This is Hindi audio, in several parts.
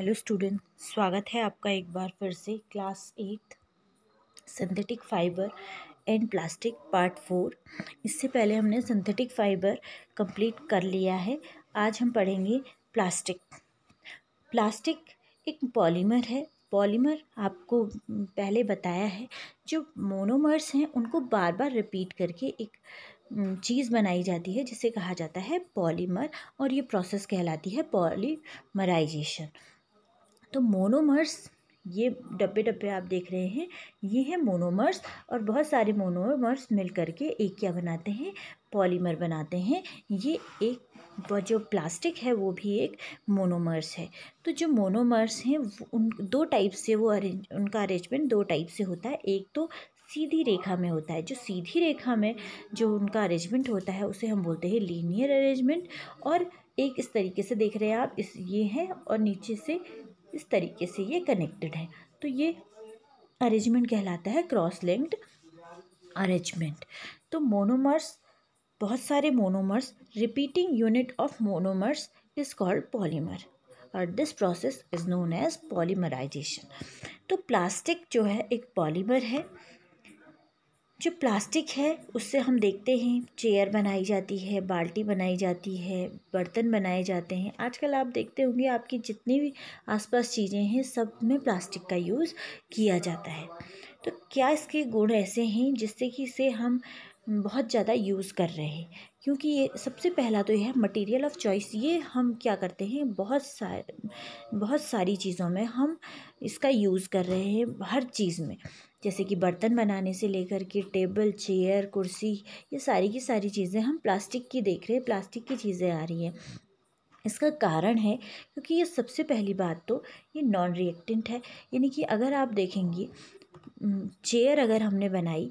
हेलो स्टूडेंट, स्वागत है आपका एक बार फिर से class 8 synthetic fibre and plastic part 4। इससे पहले हमने सिंथेटिक फाइबर कंप्लीट कर लिया है। आज हम पढ़ेंगे प्लास्टिक। प्लास्टिक एक पॉलीमर है। पॉलीमर आपको पहले बताया है, जो मोनोमर्स हैं उनको बार बार रिपीट करके एक चीज़ बनाई जाती है जिसे कहा जाता है पॉलीमर, और ये प्रोसेस कहलाती है पॉलीमराइजेशन। तो मोनोमर्स, ये डब्बे डब्बे आप देख रहे हैं, ये है मोनोमर्स, और बहुत सारे मोनोमर्स मिल करके एक क्या बनाते हैं, पॉलीमर बनाते हैं। ये एक जो प्लास्टिक है वो भी एक मोनोमर्स है। तो जो मोनोमर्स हैं उन दो टाइप से वो उनका अरेंजमेंट दो टाइप से होता है। एक तो सीधी रेखा में होता है, जो सीधी रेखा में जो उनका अरेंजमेंट होता है उसे हम बोलते हैं लीनियर अरेंजमेंट। और एक इस तरीके से देख रहे हैं आप, इस ये है और नीचे से इस तरीके से ये कनेक्टेड है, तो ये अरेंजमेंट कहलाता है क्रॉस लिंक्ड अरेंजमेंट। तो मोनोमर्स, बहुत सारे monomers, repeating unit of monomers is called polymer, और this process is known as polymerization. तो प्लास्टिक जो है एक पॉलीमर है। जो प्लास्टिक है उससे हम देखते हैं चेयर बनाई जाती है, बाल्टी बनाई जाती है, बर्तन बनाए जाते हैं। आजकल आप देखते होंगे आपकी जितनी भी आसपास चीज़ें हैं सब में प्लास्टिक का यूज़ किया जाता है। तो क्या इसके गुण ऐसे हैं जिससे कि इसे हम बहुत ज़्यादा यूज़ कर रहे हैं? क्योंकि ये सबसे पहला तो यह है मटेरियल ऑफ चॉइस। ये हम क्या करते हैं, बहुत सारी चीज़ों में हम इसका यूज़ कर रहे हैं, हर चीज़ में। जैसे कि बर्तन बनाने से लेकर के टेबल, चेयर, कुर्सी, ये सारी की सारी चीज़ें हम प्लास्टिक की देख रहे हैं, प्लास्टिक की चीज़ें आ रही हैं। इसका कारण है क्योंकि ये सबसे पहली बात तो ये नॉन रिएक्टेंट है। यानी कि अगर आप देखेंगे चेयर अगर हमने बनाई,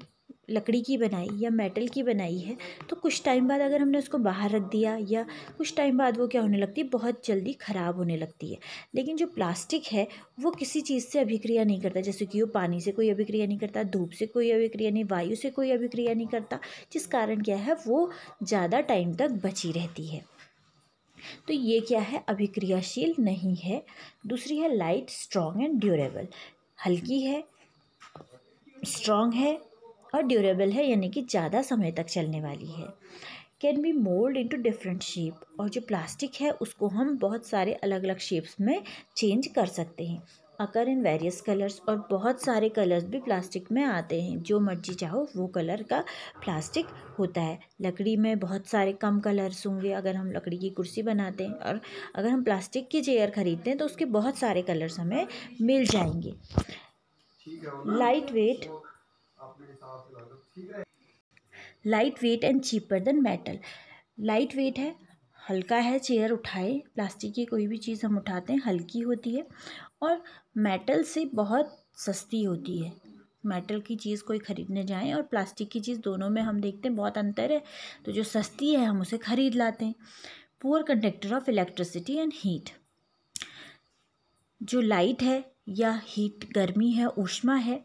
लकड़ी की बनाई या मेटल की बनाई है, तो कुछ टाइम बाद अगर हमने उसको बाहर रख दिया या कुछ टाइम बाद वो क्या होने लगती है, बहुत जल्दी ख़राब होने लगती है। लेकिन जो प्लास्टिक है वो किसी चीज़ से अभिक्रिया नहीं करता, जैसे कि वो पानी से कोई अभिक्रिया नहीं करता, धूप से कोई अभिक्रिया नहीं, वायु से कोई अभिक्रिया नहीं करता, जिस कारण क्या है वो ज़्यादा टाइम तक बची रहती है। तो ये क्या है, अभिक्रियाशील नहीं है। दूसरी है लाइट, स्ट्रॉन्ग एंड ड्यूरेबल। हल्की है, स्ट्रॉन्ग है और ड्यूरेबल है, यानी कि ज़्यादा समय तक चलने वाली है। Can be mould into different shape, और जो प्लास्टिक है उसको हम बहुत सारे अलग अलग शेप्स में चेंज कर सकते हैं। अकर इन वेरियस कलर्स, और बहुत सारे कलर्स भी प्लास्टिक में आते हैं, जो मर्जी चाहो वो कलर का प्लास्टिक होता है। लकड़ी में बहुत सारे कम कलर्स होंगे अगर हम लकड़ी की कुर्सी बनाते हैं, और अगर हम प्लास्टिक की चेयर खरीदते हैं तो उसके बहुत सारे कलर्स हमें मिल जाएंगे। Light weight, light weight and cheaper than metal. Light weight है, हल्का है, चेयर उठाए, प्लास्टिक की कोई भी चीज़ हम उठाते हैं हल्की होती है, और मेटल से बहुत सस्ती होती है। मेटल की चीज़ कोई ख़रीदने जाएं और प्लास्टिक की चीज़, दोनों में हम देखते हैं बहुत अंतर है, तो जो सस्ती है हम उसे ख़रीद लाते हैं। Poor conductor of electricity and heat. जो लाइट है या हीट, गर्मी है, ऊष्मा है,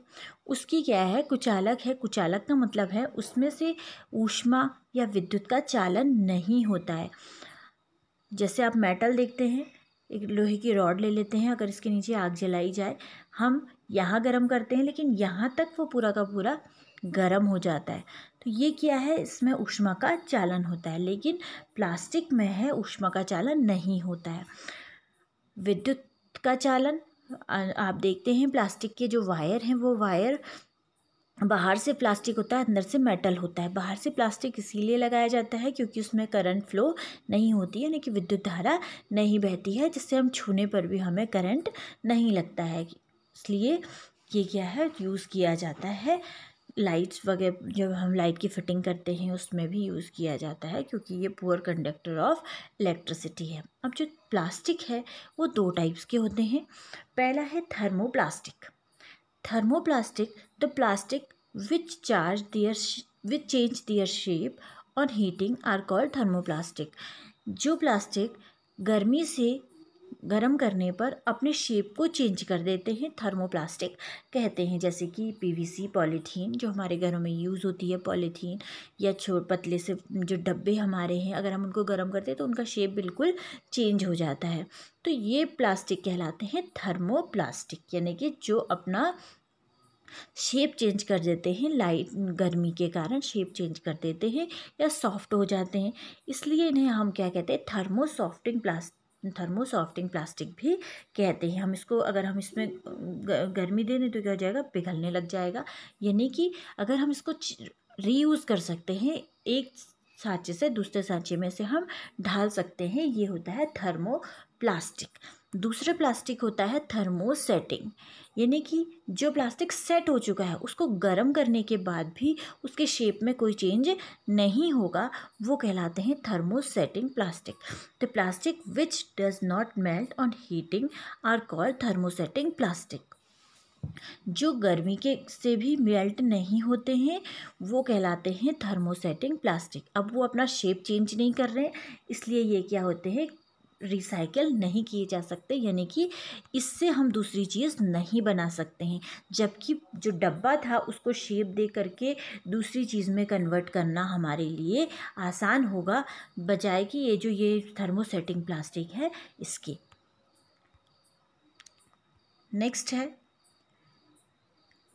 उसकी क्या है, कुचालक है। कुचालक का मतलब है उसमें से ऊष्मा या विद्युत का चालन नहीं होता है। जैसे आप मेटल देखते हैं, एक लोहे की रॉड ले लेते हैं, अगर इसके नीचे आग जलाई जाए, हम यहाँ गर्म करते हैं लेकिन यहाँ तक वो पूरा का पूरा गर्म हो जाता है। तो ये क्या है, इसमें ऊष्मा का चालन होता है, लेकिन प्लास्टिक में है ऊष्मा का चालन नहीं होता है। विद्युत का चालन, आप देखते हैं प्लास्टिक के जो वायर हैं वो वायर, बाहर से प्लास्टिक होता है, अंदर से मेटल होता है। बाहर से प्लास्टिक इसीलिए लगाया जाता है क्योंकि उसमें करंट फ्लो नहीं होती है, यानी कि विद्युत धारा नहीं बहती है, जिससे हम छूने पर भी हमें करंट नहीं लगता है। इसलिए ये क्या है, यूज़ किया जाता है। लाइट्स वगैरह जब हम लाइट की फिटिंग करते हैं उसमें भी यूज़ किया जाता है, क्योंकि ये पुअर कंडक्टर ऑफ इलेक्ट्रिसिटी है। अब जो प्लास्टिक है वो दो टाइप्स के होते हैं। पहला है thermoplastic. Thermoplastic, the plastic which change their shape on heating are called thermoplastic. जो प्लास्टिक गर्मी से गर्म करने पर अपने शेप को चेंज कर देते हैं, थर्मोप्लास्टिक कहते हैं। जैसे कि पीवीसी, पॉलीथीन जो हमारे घरों में यूज़ होती है, पॉलीथीन या पतले से जो डब्बे हमारे हैं, अगर हम उनको गर्म करते हैं तो उनका शेप बिल्कुल चेंज हो जाता है। तो ये प्लास्टिक कहलाते हैं थर्मोप्लास्टिक, यानी कि जो अपना शेप चेंज कर देते हैं, लाइट गर्मी के कारण शेप चेंज कर देते हैं या सॉफ्ट हो जाते हैं, इसलिए इन्हें हम क्या कहते हैं, थर्मोसॉफ्टिंग प्लास्टिक भी कहते हैं। हम इसको अगर हम इसमें गर्मी दे दें तो क्या हो जाएगा, पिघलने लग जाएगा। यानी कि अगर हम इसको रीयूज़ कर सकते हैं, एक सांचे से दूसरे सांचे में से हम ढाल सकते हैं, ये होता है थर्मोप्लास्टिक। दूसरा प्लास्टिक होता है थर्मोसेटिंग, यानी कि जो प्लास्टिक सेट हो चुका है उसको गर्म करने के बाद भी उसके शेप में कोई चेंज नहीं होगा, वो कहलाते हैं thermosetting plastic. The plastic which does not melt on heating are called thermosetting plastic. जो गर्मी के से भी मेल्ट नहीं होते हैं वो कहलाते हैं थर्मोसेटिंग प्लास्टिक। अब वो अपना शेप चेंज नहीं कर रहे हैं, इसलिए ये क्या होते हैं, रिसाइकल नहीं किए जा सकते, यानी कि इससे हम दूसरी चीज़ नहीं बना सकते हैं। जबकि जो डब्बा था उसको शेप दे करके दूसरी चीज़ में कन्वर्ट करना हमारे लिए आसान होगा, बजाय कि ये थर्मोसेटिंग प्लास्टिक है इसके। नेक्स्ट है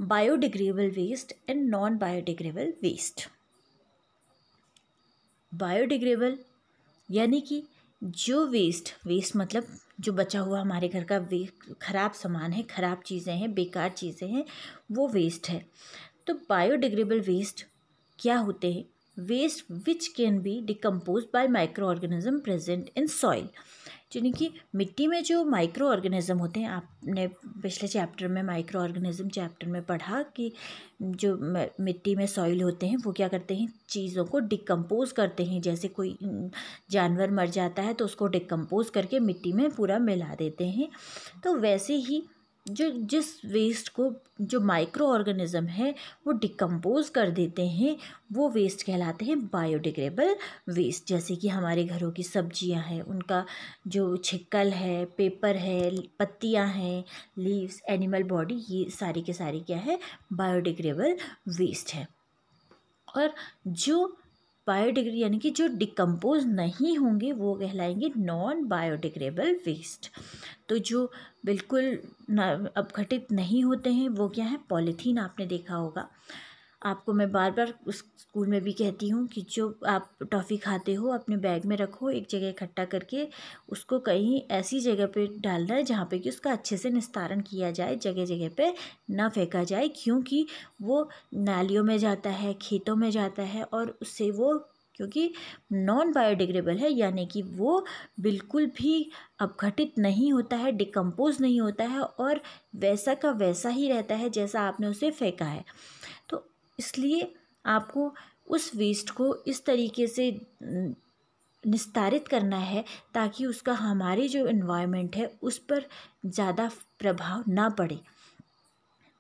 biodegradable waste and non biodegradable waste. Biodegradable यानी कि जो वेस्ट मतलब जो बचा हुआ हमारे घर का खराब सामान है, खराब चीज़ें हैं, बेकार चीज़ें हैं, वो वेस्ट है। तो बायोडिग्रेडेबल वेस्ट क्या होते हैं, waste which can be decompose by micro organism present in soil. यानी कि मिट्टी में जो माइक्रो ऑर्गेनिज्म होते हैं, आपने पिछले चैप्टर में माइक्रो ऑर्गेनिज्म चैप्टर में पढ़ा कि जो मिट्टी में सॉइल होते हैं वो क्या करते हैं, चीज़ों को डिकम्पोज करते हैं। जैसे कोई जानवर मर जाता है तो उसको डिकम्पोज करके मिट्टी में पूरा मिला देते हैं। तो वैसे ही जिस वेस्ट को जो माइक्रो ऑर्गेनिज्म है वो डिकम्पोज कर देते हैं, वो वेस्ट कहलाते हैं बायोडिग्रेडेबल वेस्ट। जैसे कि हमारे घरों की सब्जियां हैं, उनका जो छिक्कल है, पेपर है, पत्तियां हैं, लीव्स, एनिमल बॉडी, ये सारी के सारी क्या है, बायोडिग्रेडेबल वेस्ट है। और जो यानी कि जो डिकम्पोज नहीं होंगे वो कहलाएंगे नॉन बायोडिग्रेडेबल वेस्ट। तो जो बिल्कुल अपघटित नहीं होते हैं वो क्या है, पॉलीथीन। आपने देखा होगा, आपको मैं बार बार स्कूल में भी कहती हूँ कि जो आप टॉफ़ी खाते हो अपने बैग में रखो, एक जगह इकट्ठा करके उसको कहीं ऐसी जगह पे डालना है जहाँ पे कि उसका अच्छे से निस्तारण किया जाए, जगह जगह पे ना फेंका जाए, क्योंकि वो नालियों में जाता है, खेतों में जाता है, और उससे वो क्योंकि नॉन बायोडिग्रेडेबल है, यानी कि वो बिल्कुल भी अपघटित नहीं होता है, डिकम्पोज नहीं होता है, और वैसा का वैसा ही रहता है जैसा आपने उसे फेंका है। तो इसलिए आपको उस वेस्ट को इस तरीके से निस्तारित करना है ताकि उसका हमारी जो एनवायरनमेंट है उस पर ज़्यादा प्रभाव ना पड़े।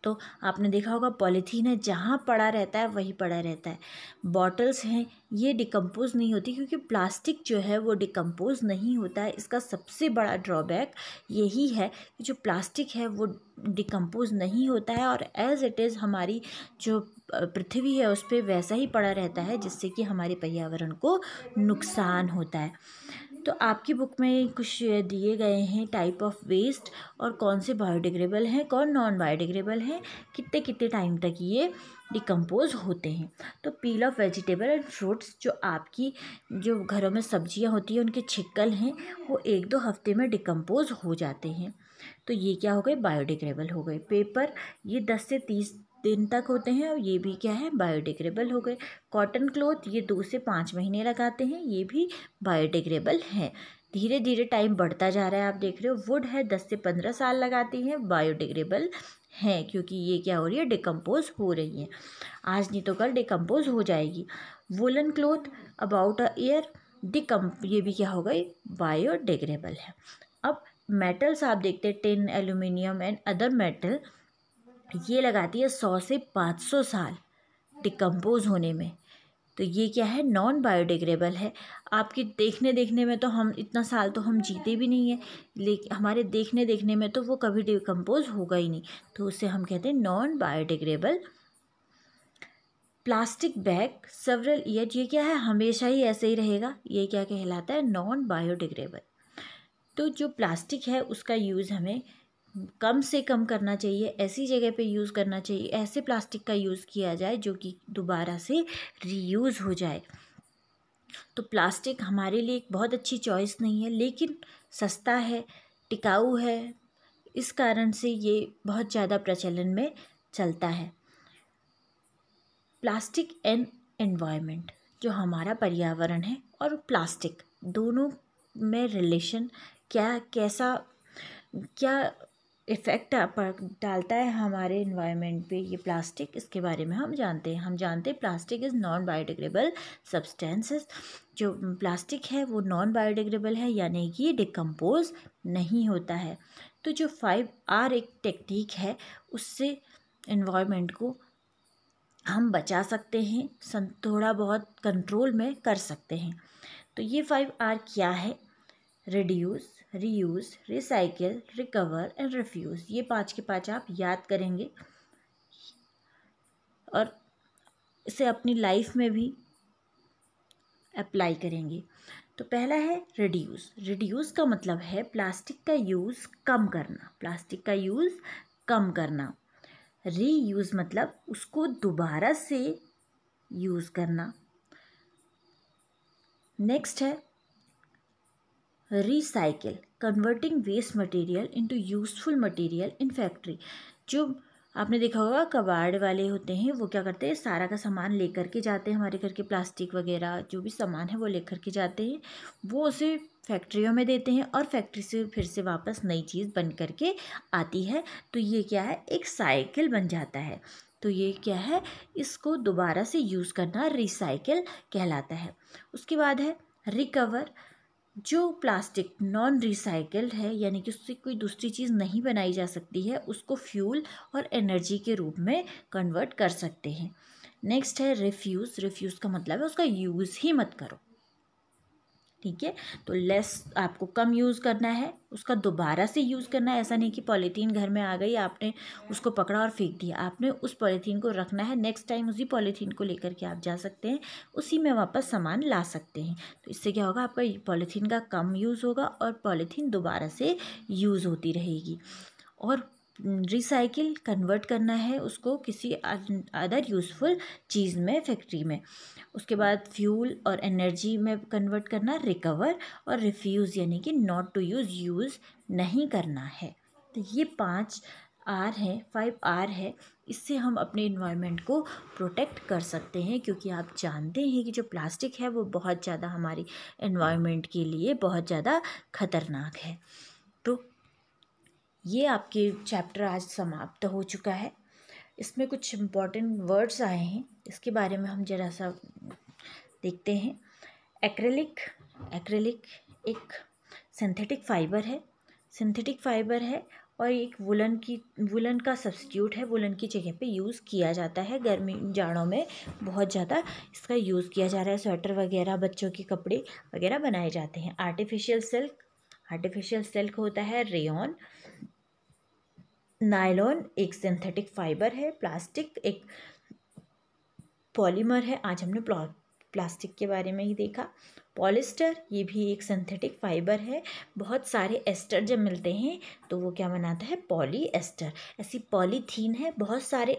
तो आपने देखा होगा पॉलीथीन है, जहाँ पड़ा रहता है वहीं पड़ा रहता है। बॉटल्स हैं, ये डिकम्पोज नहीं होती, क्योंकि प्लास्टिक जो है वो डिकम्पोज नहीं होता है। इसका सबसे बड़ा ड्रॉबैक यही है कि जो प्लास्टिक है वो डिकम्पोज नहीं होता है, और एज़ इट इज़ हमारी जो पृथ्वी है उस पर वैसा ही पड़ा रहता है, जिससे कि हमारे पर्यावरण को नुकसान होता है। तो आपकी बुक में कुछ दिए गए हैं टाइप ऑफ वेस्ट, और कौन से बायोडिग्रेडेबल हैं, कौन नॉन बायोडिग्रेडेबल हैं, कितने कितने टाइम तक ये डिकम्पोज होते हैं। तो पील ऑफ वेजिटेबल एंड फ्रूट्स, जो आपकी जो घरों में सब्जियां होती हैं उनके छिक्कल हैं, वो 1-2 हफ्ते में डिकम्पोज हो जाते हैं। तो ये क्या हो गए, बायोडिग्रेडेबल हो गए। पेपर, ये 10 से 30 दिन तक होते हैं, और ये भी क्या है, बायोडिग्रेडेबल हो गए। कॉटन क्लॉथ, ये 2 से 5 महीने लगाते हैं, ये भी बायोडिग्रेडेबल हैं। धीरे धीरे टाइम बढ़ता जा रहा है, आप देख रहे हो। वुड है, 10 से 15 साल लगाती हैं, बायोडिग्रेडेबल हैं, क्योंकि ये क्या हो रही है, डिकम्पोज हो रही है। आज नहीं तो कल डिकम्पोज हो जाएगी। Woollen cloth about a year ये भी क्या हो गई, बायोडिग्रेडेबल है। अब मेटल्स आप देखते हैं, tin, aluminium and other metal, ये लगाती है 100 से 500 साल डिकम्पोज होने में। तो ये क्या है, नॉन बायोडिग्रेडेबल है। आपके देखने में तो हम इतना साल तो हम जीते भी नहीं है, लेकिन हमारे देखने में तो वो कभी डिकम्पोज होगा ही नहीं, तो उसे हम कहते हैं non biodegradable. Plastic bag several year, ये क्या है, हमेशा ही ऐसे ही रहेगा, ये क्या कहलाता है, नॉन बायोडिग्रेडेबल। तो जो प्लास्टिक है उसका यूज़ हमें कम से कम करना चाहिए, ऐसी जगह पे यूज़ करना चाहिए, ऐसे प्लास्टिक का यूज़ किया जाए जो कि दोबारा से रीयूज़ हो जाए। तो प्लास्टिक हमारे लिए एक बहुत अच्छी चॉइस नहीं है, लेकिन सस्ता है, टिकाऊ है, इस कारण से ये बहुत ज़्यादा प्रचलन में चलता है। प्लास्टिक एंड एनवायरनमेंट, जो हमारा पर्यावरण है और प्लास्टिक, दोनों में रिलेशन क्या इफ़ेक्ट डालता है हमारे इन्वायरमेंट पे ये प्लास्टिक, इसके बारे में हम जानते हैं plastic is non biodegradable substances. जो प्लास्टिक है वो नॉन बायोडिग्रेडेबल है, यानी कि डिकम्पोज नहीं होता है। तो जो 5R एक टेक्निक है, उससे इन्वायरमेंट को हम बचा सकते हैं, थोड़ा बहुत कंट्रोल में कर सकते हैं। तो ये 5R क्या है, reduce, reuse, recycle, recover and refuse. ये 5 के 5 आप याद करेंगे और इसे अपनी लाइफ में भी अप्लाई करेंगे। तो पहला है रिड्यूस। रिड्यूस का मतलब है प्लास्टिक का यूज़ कम करना। रीयूज़ मतलब उसको दोबारा से यूज़ करना। नेक्स्ट है recycle, converting waste material into useful material in factory. जो आपने देखा होगा कबाड़ वाले होते हैं, वो क्या करते हैं, सारा का सामान लेकर के जाते हैं, हमारे घर के प्लास्टिक वगैरह जो भी सामान है वो लेकर के जाते हैं, वो उसे फैक्ट्रियों में देते हैं और फैक्ट्री से फिर से वापस नई चीज़ बन करके आती है। तो ये क्या है, एक साइकिल बन जाता है। तो ये क्या है, इसको दोबारा से यूज़ करना रिसाइकिल कहलाता है। उसके बाद है रिकवर। जो प्लास्टिक नॉन रिसाइकल्ड है, यानी कि उससे कोई दूसरी चीज़ नहीं बनाई जा सकती है, उसको फ्यूल और एनर्जी के रूप में कन्वर्ट कर सकते हैं। नेक्स्ट है रिफ्यूज़। रिफ्यूज़ का मतलब है उसका यूज़ ही मत करो, ठीक है। तो लेस, आपको कम यूज़ करना है, उसका दोबारा से यूज़ करना है। ऐसा नहीं कि पॉलीथीन घर में आ गई, आपने उसको पकड़ा और फेंक दिया, आपने उस पॉलीथीन को रखना है, नेक्स्ट टाइम उसी पॉलीथीन को लेकर के आप जा सकते हैं, उसी में वापस सामान ला सकते हैं। तो इससे क्या होगा, आपका पॉलीथीन का कम यूज़ होगा और पॉलीथीन दोबारा से यूज़ होती रहेगी। और रिसाइकिल, कन्वर्ट करना है उसको किसी अदर यूज़फुल चीज़ में, फैक्ट्री में। उसके बाद फ्यूल और एनर्जी में कन्वर्ट करना, रिकवर, और रिफ्यूज़ यानी कि नॉट टू यूज़ नहीं करना है। तो ये 5R है, 5R है। इससे हम अपने इन्वायरमेंट को प्रोटेक्ट कर सकते हैं, क्योंकि आप जानते हैं कि जो प्लास्टिक है वो बहुत ज़्यादा हमारी इन्वायरमेंट के लिए बहुत ज़्यादा खतरनाक है। तो ये आपके चैप्टर आज समाप्त हो चुका है। इसमें कुछ इम्पॉर्टेंट वर्ड्स आए हैं, इसके बारे में हम ज़रा सा देखते हैं। एक्रेलिक एक सिंथेटिक फाइबर है और एक वुलन का सब्स्टिट्यूट है, वुलन की जगह पे यूज़ किया जाता है। गर्मी जाड़ों में बहुत ज़्यादा इसका यूज़ किया जा रहा है, स्वेटर वगैरह, बच्चों के कपड़े वगैरह बनाए जाते हैं। आर्टिफिशियल सिल्क होता है रेयॉन। नायलॉन एक सिंथेटिक फाइबर है। प्लास्टिक एक पॉलीमर है, आज हमने प्लास्टिक के बारे में ही देखा। पॉलिस्टर ये भी एक सिंथेटिक फाइबर है। बहुत सारे एस्टर जब मिलते हैं तो वो क्या बनाता है, पॉली एस्टर। ऐसी पॉलीथीन है, बहुत सारे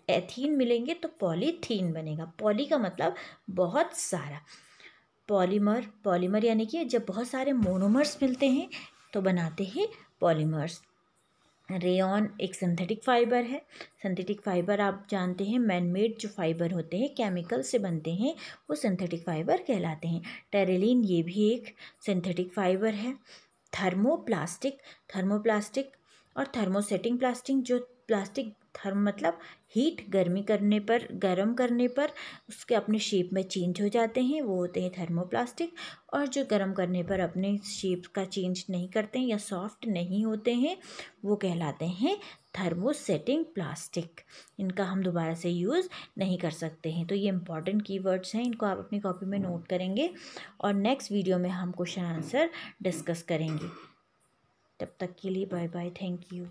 एथीन मिलेंगे तो पॉलीथीन बनेगा। पॉली का मतलब बहुत सारा, पॉलीमर यानी कि जब बहुत सारे मोनोमर्स मिलते हैं तो बनाते हैं पॉलीमर्स। रेयॉन एक सिंथेटिक फाइबर है। सिंथेटिक फाइबर आप जानते हैं, मैनमेड जो फाइबर होते हैं, केमिकल से बनते हैं, वो सिंथेटिक फाइबर कहलाते हैं। टेरेलिन ये भी एक सिंथेटिक फाइबर है। थर्मोप्लास्टिक और थर्मोसेटिंग प्लास्टिक, जो प्लास्टिक मतलब हीट गर्मी करने पर, गर्म करने पर उसके अपने शेप में चेंज हो जाते हैं, वो होते हैं थर्मोप्लास्टिक। और जो गर्म करने पर अपने शेप का चेंज नहीं करते हैं या सॉफ्ट नहीं होते हैं, वो कहलाते हैं थर्मोसेटिंग प्लास्टिक। इनका हम दोबारा से यूज़ नहीं कर सकते हैं। तो ये इंपॉर्टेंट कीवर्ड्स हैं, इनको आप अपनी कॉपी में नोट करेंगे और नेक्स्ट वीडियो में हम क्वेश्चन आंसर डिस्कस करेंगे। तब तक के लिए बाय बाय, थैंक यू।